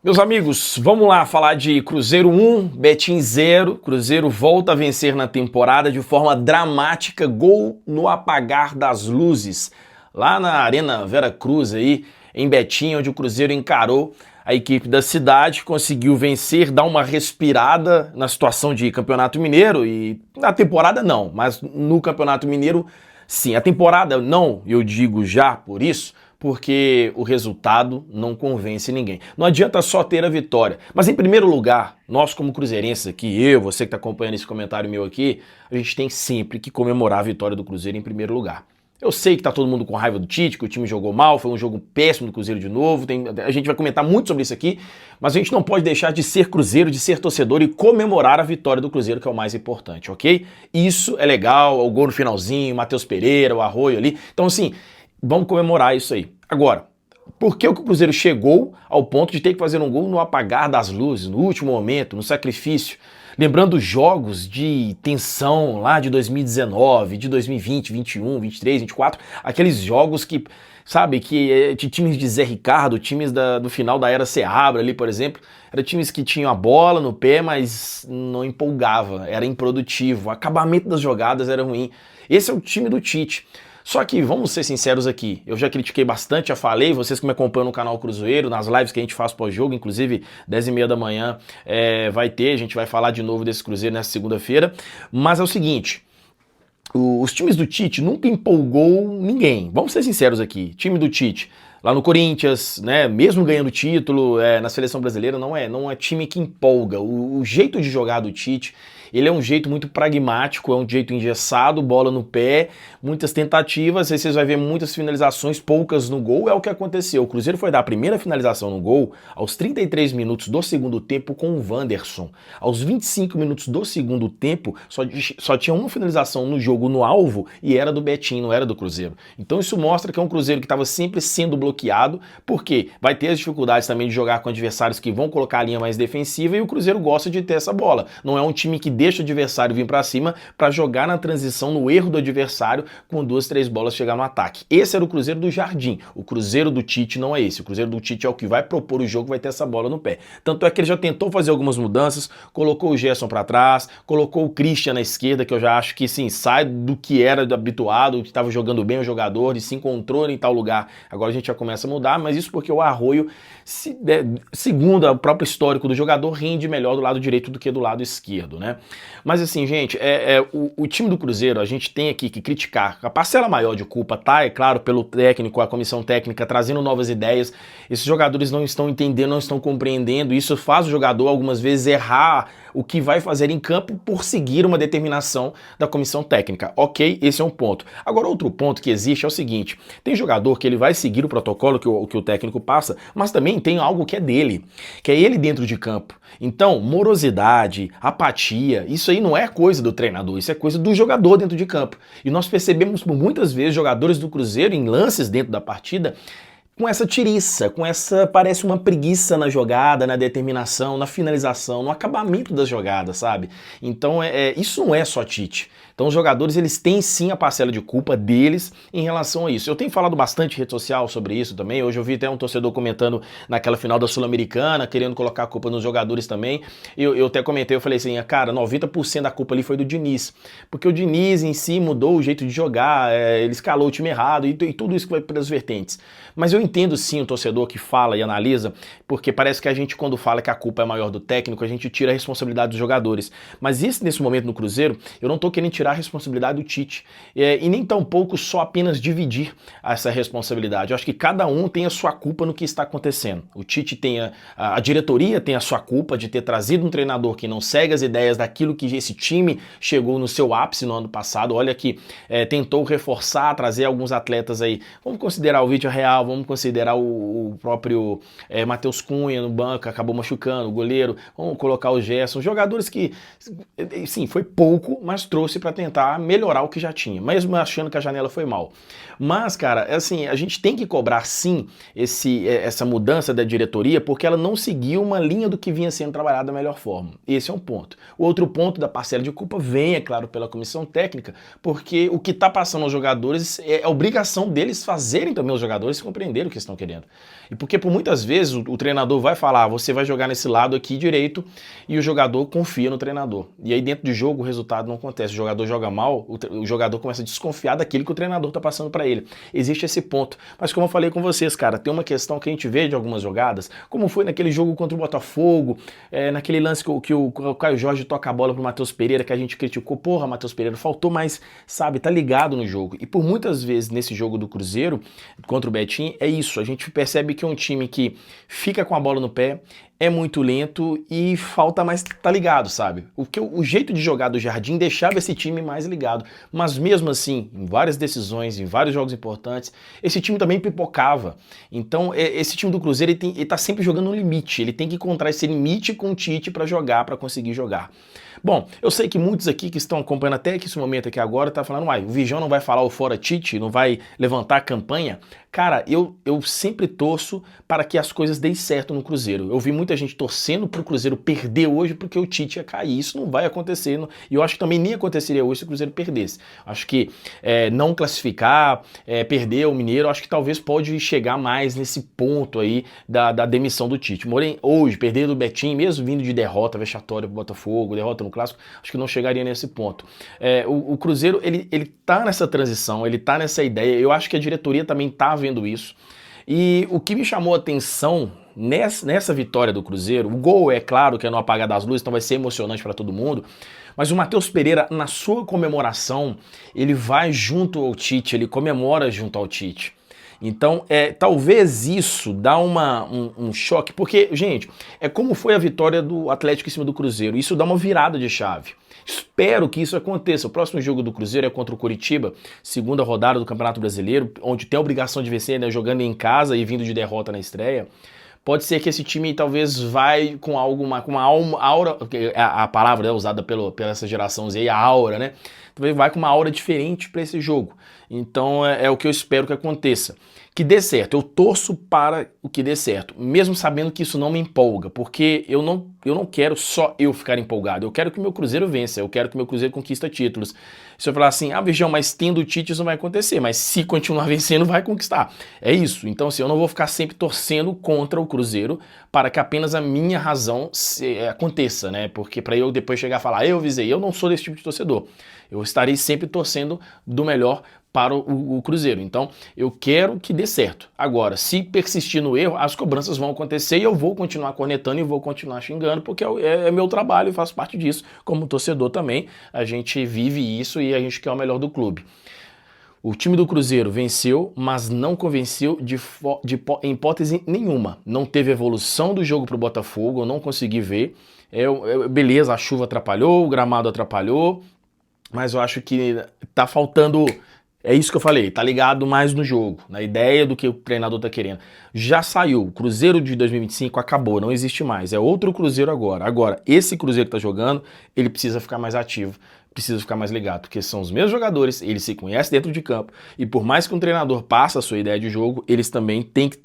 Meus amigos, vamos lá falar de Cruzeiro 1, Betim 0. Cruzeiro volta a vencer na temporada de forma dramática, gol no apagar das luzes. Lá na Arena Vera Cruz, aí, em Betim, onde o Cruzeiro encarou a equipe da cidade, conseguiu vencer, dar uma respirada na situação de Campeonato Mineiro e na temporada não, mas no Campeonato Mineiro sim. A temporada não, eu digo já por isso, porque o resultado não convence ninguém. Não adianta só ter a vitória. Mas em primeiro lugar, nós como cruzeirenses aqui, você que está acompanhando esse comentário meu aqui, a gente tem sempre que comemorar a vitória do Cruzeiro em primeiro lugar. Eu sei que tá todo mundo com raiva do Tite, que o time jogou mal, foi um jogo péssimo do Cruzeiro de novo, a gente vai comentar muito sobre isso aqui, mas a gente não pode deixar de ser Cruzeiro, de ser torcedor e comemorar a vitória do Cruzeiro, que é o mais importante, ok? Isso é legal, o gol no finalzinho, Matheus Pereira, o Arroio ali, então assim, vamos comemorar isso aí. Agora, por que o Cruzeiro chegou ao ponto de ter que fazer um gol no apagar das luzes, no último momento, no sacrifício? Lembrando jogos de tensão lá de 2019, de 2020, 21, 23, 24, aqueles jogos que, sabe, de times de Zé Ricardo, times do final da era Seabra ali, por exemplo, eram times que tinham a bola no pé, mas não empolgava, era improdutivo, o acabamento das jogadas era ruim. Esse é o time do Tite. Só que, vamos ser sinceros aqui, eu já critiquei bastante, já falei, vocês que me acompanham no canal Cruzeiro, nas lives que a gente faz pós-jogo, inclusive 10h30 da manhã vai ter, a gente vai falar de novo desse Cruzeiro nessa segunda-feira, mas é o seguinte, os times do Tite nunca empolgou ninguém, vamos ser sinceros aqui, time do Tite, lá no Corinthians, né, mesmo ganhando título, na seleção brasileira, não é time que empolga, o jeito de jogar do Tite, ele é um jeito muito pragmático, é um jeito engessado, bola no pé, muitas tentativas, aí vocês vão ver muitas finalizações, poucas no gol, é o que aconteceu. O Cruzeiro foi dar a primeira finalização no gol aos 33 minutos do segundo tempo com o Wanderson. Aos 25 minutos do segundo tempo, só tinha uma finalização no jogo no alvo e era do Betim, não era do Cruzeiro. Então isso mostra que é um Cruzeiro que estava sempre sendo bloqueado, porque vai ter as dificuldades também de jogar com adversários que vão colocar a linha mais defensiva e o Cruzeiro gosta de ter essa bola. Não é um time que deixa o adversário vir para cima para jogar na transição, no erro do adversário, com 2, 3 bolas chegar no ataque. Esse era o Cruzeiro do Jardim. O Cruzeiro do Tite não é esse. O Cruzeiro do Tite é o que vai propor o jogo, vai ter essa bola no pé. Tanto é que ele já tentou fazer algumas mudanças, colocou o Gerson para trás, colocou o Christian na esquerda, que eu já acho que sim, sai do que era habituado, que estava jogando bem o jogador, e se encontrou em tal lugar. Agora a gente já começa a mudar, mas isso porque o Arroio, segundo o próprio histórico do jogador, rende melhor do lado direito do que do lado esquerdo, né? Mas assim, gente, o time do Cruzeiro, a gente tem aqui que criticar. A parcela maior de culpa tá, é claro, pelo técnico, a comissão técnica trazendo novas ideias. Esses jogadores não estão entendendo, não estão compreendendo. Isso faz o jogador algumas vezes errar o que vai fazer em campo por seguir uma determinação da comissão técnica. Ok, esse é um ponto. Agora, outro ponto que existe é o seguinte, tem jogador que ele vai seguir o protocolo que o técnico passa, mas também tem algo que é dele, que é ele dentro de campo. Então, morosidade, apatia, isso aí não é coisa do treinador, isso é coisa do jogador dentro de campo. E nós percebemos muitas vezes jogadores do Cruzeiro em lances dentro da partida com essa tiriça, parece uma preguiça na jogada, na determinação, na finalização, no acabamento das jogadas, sabe? Então isso não é só Tite. Então os jogadores, eles têm sim a parcela de culpa deles em relação a isso. Eu tenho falado bastante em rede social sobre isso também, hoje eu vi até um torcedor comentando naquela final da Sul-Americana, querendo colocar a culpa nos jogadores também. Eu até comentei, eu falei assim, cara, 90% da culpa ali foi do Diniz, porque o Diniz em si mudou o jeito de jogar, ele escalou o time errado e tudo isso que vai pelas vertentes. Mas eu entendo sim o torcedor que fala e analisa, porque parece que a gente, quando fala que a culpa é maior do técnico, a gente tira a responsabilidade dos jogadores. Mas isso, nesse momento no Cruzeiro, eu não tô querendo tirar a responsabilidade do Tite. E nem tampouco só apenas dividir essa responsabilidade. Eu acho que cada um tem a sua culpa no que está acontecendo. O Tite tem a diretoria tem a sua culpa de ter trazido um treinador que não segue as ideias daquilo que esse time chegou no seu ápice no ano passado. Olha que tentou reforçar, trazer alguns atletas aí. Vamos considerar o Vídeo Real, vamos considerar o próprio Matheus Cunha no banco, acabou machucando, o goleiro, vamos colocar o Gerson, jogadores que, sim, foi pouco, mas trouxe para tentar melhorar o que já tinha, mesmo achando que a janela foi mal. Mas, cara, assim, a gente tem que cobrar sim essa mudança da diretoria, porque ela não seguiu uma linha do que vinha sendo trabalhado da melhor forma. Esse é um ponto. O outro ponto da parcela de culpa vem, é claro, pela comissão técnica, porque o que está passando aos jogadores é obrigação deles fazerem também os jogadores se compreender. dinheiro que eles estão querendo. E porque por muitas vezes o treinador vai falar, você vai jogar nesse lado aqui direito, e o jogador confia no treinador. E aí dentro de jogo o resultado não acontece. O jogador joga mal, o jogador começa a desconfiar daquilo que o treinador está passando para ele. Existe esse ponto. Mas como eu falei com vocês, cara, tem uma questão que a gente vê de algumas jogadas, como foi naquele jogo contra o Botafogo, naquele lance que o Caio Jorge toca a bola pro Matheus Pereira, que a gente criticou, porra, Matheus Pereira, faltou mais, sabe, tá ligado no jogo. E por muitas vezes nesse jogo do Cruzeiro, contra o Betim, é isso, a gente percebe que é um time que fica com a bola no pé, é muito lento e falta mais tá ligado, sabe? O jeito de jogar do Jardim deixava esse time mais ligado, mas mesmo assim, em várias decisões, em vários jogos importantes, esse time também pipocava. Então, esse time do Cruzeiro, ele tá sempre jogando no limite, ele tem que encontrar esse limite com o Tite para jogar, para conseguir jogar. Bom, eu sei que muitos aqui que estão acompanhando até aqui esse momento aqui agora tá falando, uai, o Vigião não vai falar o fora Tite, não vai levantar a campanha? Cara, eu sempre torço para que as coisas deem certo no Cruzeiro. Eu vi muita gente torcendo pro Cruzeiro perder hoje porque o Tite ia cair. Isso não vai acontecer. E eu acho que também nem aconteceria hoje se o Cruzeiro perdesse. Acho que não classificar, perder o Mineiro, acho que talvez pode chegar mais nesse ponto aí da demissão do Tite. Porém, hoje, perder do Betim, mesmo vindo de derrota vexatória pro Botafogo, derrota no Clássico, acho que não chegaria nesse ponto. O Cruzeiro, ele tá nessa transição, ele tá nessa ideia. Eu acho que a diretoria também tá vendo isso. E o que me chamou a atenção nessa vitória do Cruzeiro, o gol é claro que é no apagar das luzes, então vai ser emocionante para todo mundo, mas o Matheus Pereira, na sua comemoração, ele vai junto ao Tite, ele comemora junto ao Tite. Então, talvez isso dá um choque, porque, gente, é como foi a vitória do Atlético em cima do Cruzeiro, isso dá uma virada de chave. Espero que isso aconteça. O próximo jogo do Cruzeiro é contra o Coritiba, segunda rodada do Campeonato Brasileiro, onde tem a obrigação de vencer, né, jogando em casa e vindo de derrota na estreia. Pode ser que esse time talvez vai com com uma aura, a palavra usada pela essa geração Z, a aura, né? Talvez vai com uma aura diferente para esse jogo. Então é o que eu espero que aconteça. Que dê certo. Eu torço para o que dê certo, mesmo sabendo que isso não me empolga, porque eu não quero só eu ficar empolgado. Eu quero que o meu Cruzeiro vença, eu quero que o meu Cruzeiro conquista títulos. Se eu falar assim, Vigião, mas tendo o Tite isso não vai acontecer, mas se continuar vencendo vai conquistar. É isso. Então assim, eu não vou ficar sempre torcendo contra o Cruzeiro para que apenas a minha razão aconteça, né? Porque para eu depois chegar a falar, eu visei, eu não sou desse tipo de torcedor. Eu estarei sempre torcendo do melhor para o Cruzeiro. Então, eu quero que dê certo. Agora, se persistir no erro, as cobranças vão acontecer e eu vou continuar cornetando e vou continuar xingando, porque é meu trabalho e faço parte disso. Como torcedor também, a gente vive isso e a gente quer o melhor do clube. O time do Cruzeiro venceu, mas não convenceu em hipótese nenhuma. Não teve evolução do jogo para o Botafogo, eu não consegui ver. Beleza, a chuva atrapalhou, o gramado atrapalhou, mas eu acho que tá faltando... É isso que eu falei, tá ligado mais no jogo, na ideia do que o treinador tá querendo. Já saiu, o Cruzeiro de 2025 acabou, não existe mais, é outro Cruzeiro agora. Agora, esse Cruzeiro que tá jogando, ele precisa ficar mais ativo, precisa ficar mais ligado, porque são os mesmos jogadores, eles se conhecem dentro de campo, e por mais que um treinador passe a sua ideia de jogo, eles também têm que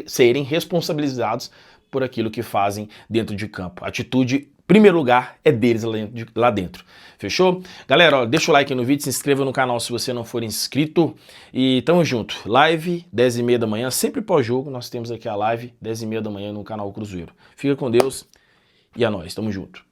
serem responsabilizados por aquilo que fazem dentro de campo. A atitude, em primeiro lugar, é deles lá dentro. Fechou? Galera, ó, deixa o like aí no vídeo, se inscreva no canal se você não for inscrito. E tamo junto. Live, 10h30 da manhã, sempre pós-jogo, nós temos aqui a live, 10h30 da manhã no canal Cruzeiro. Fica com Deus e é nóis, tamo junto.